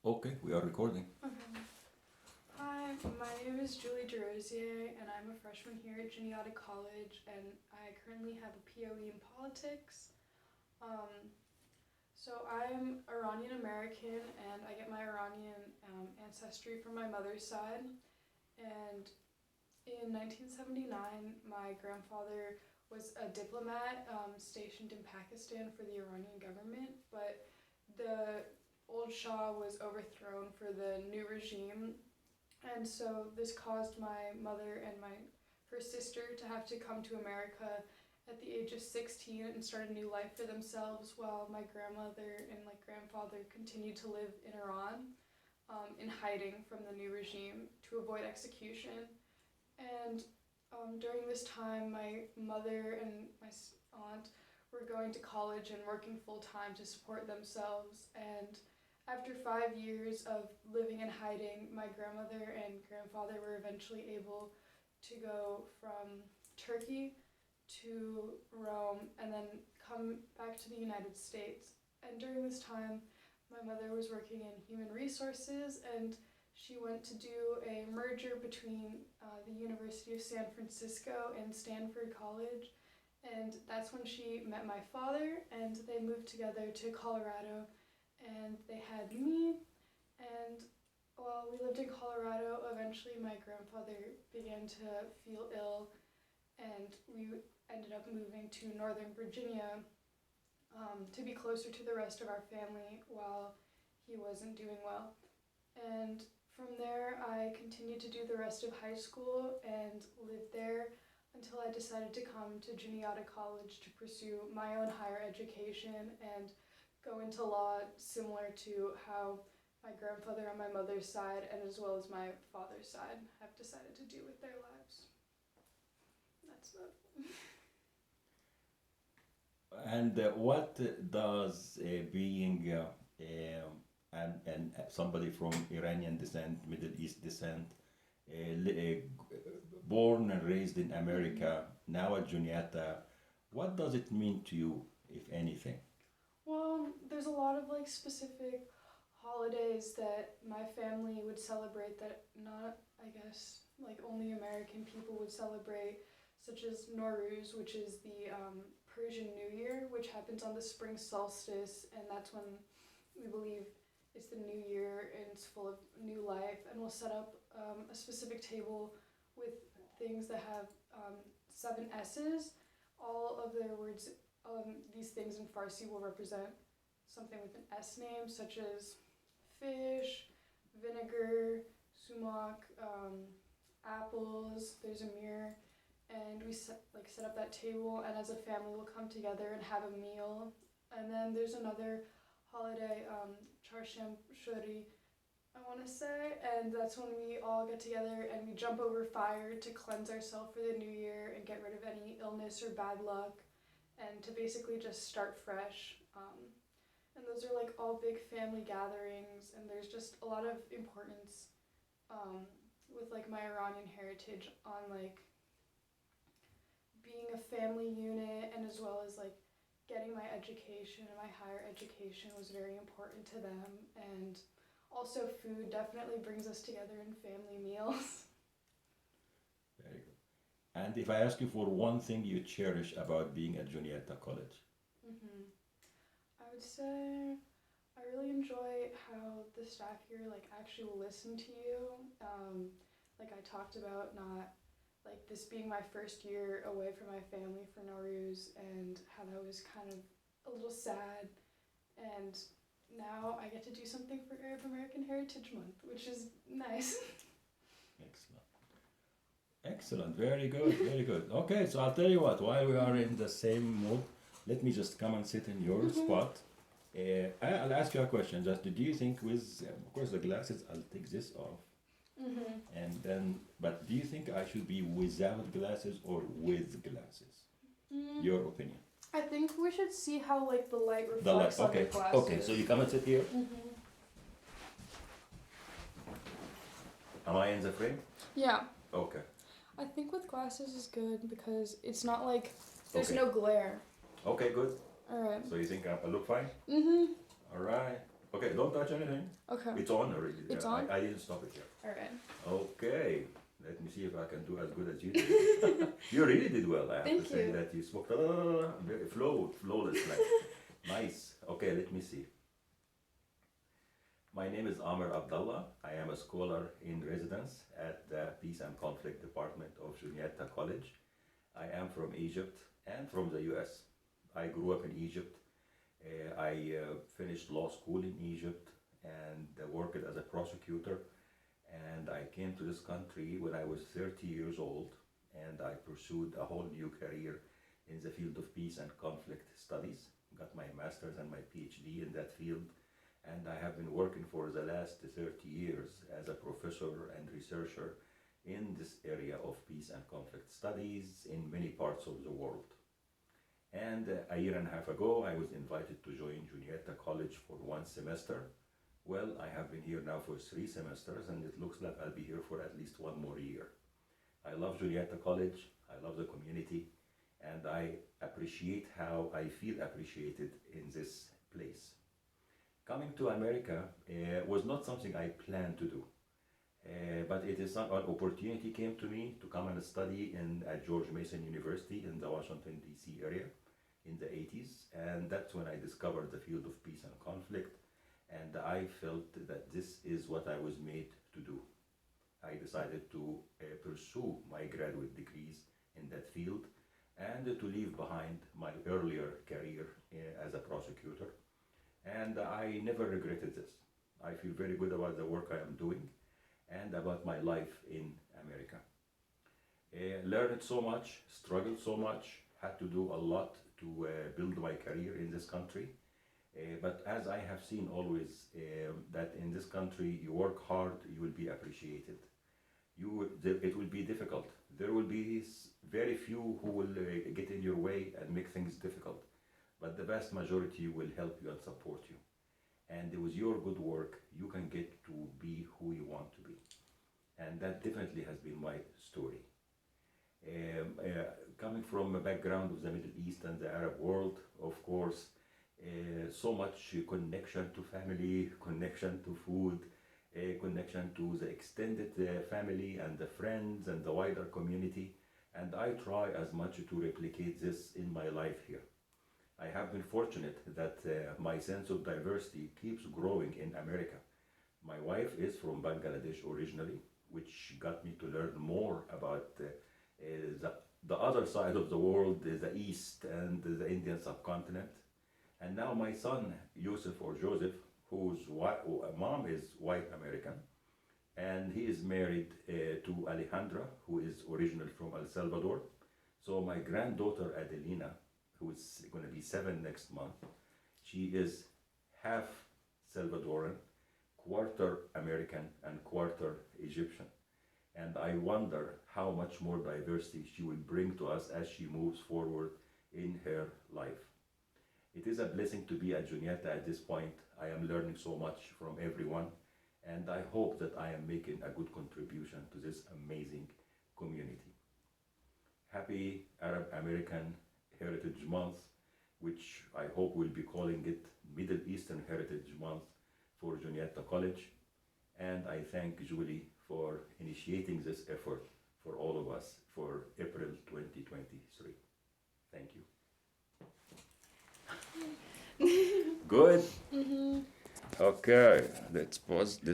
Okay, we are recording. Okay. Hi, my name is Julie DeRosier, and I'm a freshman here at Juniata College, and I currently have a POE in politics. Um, so I'm Iranian American, and I get my Iranian ancestry from my mother's side. And in 1979, my grandfather was a diplomat stationed in Pakistan for the Iranian government, but the old Shah was overthrown for the new regime, and so this caused my mother and her sister to have to come to America at the age of 16 and start a new life for themselves, while my grandmother and grandfather continued to live in Iran, in hiding from the new regime to avoid execution. And during this time, my mother and my aunt were going to college and working full time to support themselves. And after 5 years of living in hiding, my grandmother and grandfather were eventually able to go from Turkey to Rome and then come back to the United States. And during this time, my mother was working in human resources, and she went to do a merger between the University of San Francisco and Stanford College. And that's when she met my father, and they moved together to Colorado, and they had me. And while we lived in Colorado, eventually my grandfather began to feel ill, and we ended up moving to Northern Virginia to be closer to the rest of our family while he wasn't doing well. And from there, I continued to do the rest of high school and lived there until I decided to come to Juniata College to pursue my own higher education and go into law, similar to how my grandfather on my mother's side and as well as my father's side have decided to do with their lives. That's about it. And what does being and somebody from Iranian descent, Middle East descent, born and raised in America, now at Juniata, what does it mean to you, if anything? Well, there's a lot of specific holidays that my family would celebrate that not, I guess, only American people would celebrate, such as Nowruz, which is the Persian New Year, which happens on the spring solstice, and that's when we believe it's the new year and it's full of new life. And we'll set up a specific table with things that have 7 S's. All of their words, these things in Farsi will represent something with an S name, such as fish, vinegar, sumac, apples. There's a mirror, and we set up that table, and as a family we'll come together and have a meal. And then there's another holiday, Charsham Shuri, I want to say, and that's when we all get together and we jump over fire to cleanse ourselves for the new year and get rid of any illness or bad luck, and to basically just start fresh. And those are all big family gatherings, and there's just a lot of importance with my Iranian heritage on being a family unit, and as well as getting my education, and my higher education was very important to them. And also food definitely brings us together in family meals. Very good. And if I ask you for one thing you cherish about being at Juniata College? I would say I really enjoy how the staff here actually will listen to you. Like I talked about, not this being my first year away from my family for Nowruz, and how that was kind of a little sad. And now I get to do something for Arab American Heritage Month, which is nice. Excellent. Excellent. Very good. Very good. Okay, so I'll tell you what, while we are in the same mood, let me just come and sit in your spot. I'll ask you a question. Just do you think with, of course, the glasses, I'll take this off. And then, but do you think I should be without glasses or with glasses? Your opinion. I think we should see how the light The light. reflects on Okay. your glasses. Okay. So you come and sit here. Am I in the frame? Yeah. Okay. I think with glasses is good because it's not there's Okay. no glare. Okay. Good. Alright. So you think I look fine? Mm-hmm. All right. Okay. don't touch anything. Okay. It's on already. It's Yeah, on? I didn't stop it yet. All right. Okay. Let me see if I can do as good as you did. You really did well. I have Thank to say you. that you spoke very flawless. Like, nice. Okay, let me see. My name is Amr Abdallah. I am a scholar in residence at the Peace and Conflict Department of Juniata College. I am from Egypt and from the US. I grew up in Egypt. I finished law school in Egypt and worked as a prosecutor. And I came to this country when I was 30 years old, and I pursued a whole new career in the field of peace and conflict studies. Got my master's and my PhD in that field, and I have been working for the last 30 years as a professor and researcher in this area of peace and conflict studies in many parts of the world. And a year and a half ago, I was invited to join Juniata College for one semester. Well, I have been here now for 3 semesters, and it looks like I'll be here for at least one more year. I love Juniata College, I love the community, and I appreciate how I feel appreciated in this place. Coming to America was not something I planned to do, but it is an opportunity came to me to come and study at George Mason University in the Washington, D.C. area in the 80s, and that's when I discovered the field of peace and conflict. And I felt that this is what I was made to do. I decided to pursue my graduate degrees in that field and to leave behind my earlier career as a prosecutor. And I never regretted this. I feel very good about the work I am doing and about my life in America. Learned so much, struggled so much, had to do a lot to build my career in this country. But as I have seen always, that in this country you work hard, you will be appreciated. It will be difficult. There will be very few who will get in your way and make things difficult. But the vast majority will help you and support you. And with your good work, you can get to be who you want to be. And that definitely has been my story. Coming from a background of the Middle East and the Arab world, of course, so much connection to family, connection to food, connection to the extended family and the friends and the wider community. And I try as much to replicate this in my life here. I have been fortunate that my sense of diversity keeps growing in America. My wife is from Bangladesh originally, which got me to learn more about the other side of the world, the East and the Indian subcontinent. And now my son, Yusuf or Joseph, whose mom is white American, and he is married to Alejandra, who is originally from El Salvador. So my granddaughter, Adelina, who is going to be 7 next month, she is half Salvadoran, quarter American, and quarter Egyptian. And I wonder how much more diversity she will bring to us as she moves forward in her life. It is a blessing to be at Juniata at this point. I am learning so much from everyone, and I hope that I am making a good contribution to this amazing community. Happy Arab American Heritage Month, which I hope we'll be calling it Middle Eastern Heritage Month for Juniata College. And I thank Julie for initiating this effort for all of us for April 2023. Thank you. Good. Okay, let's pause this.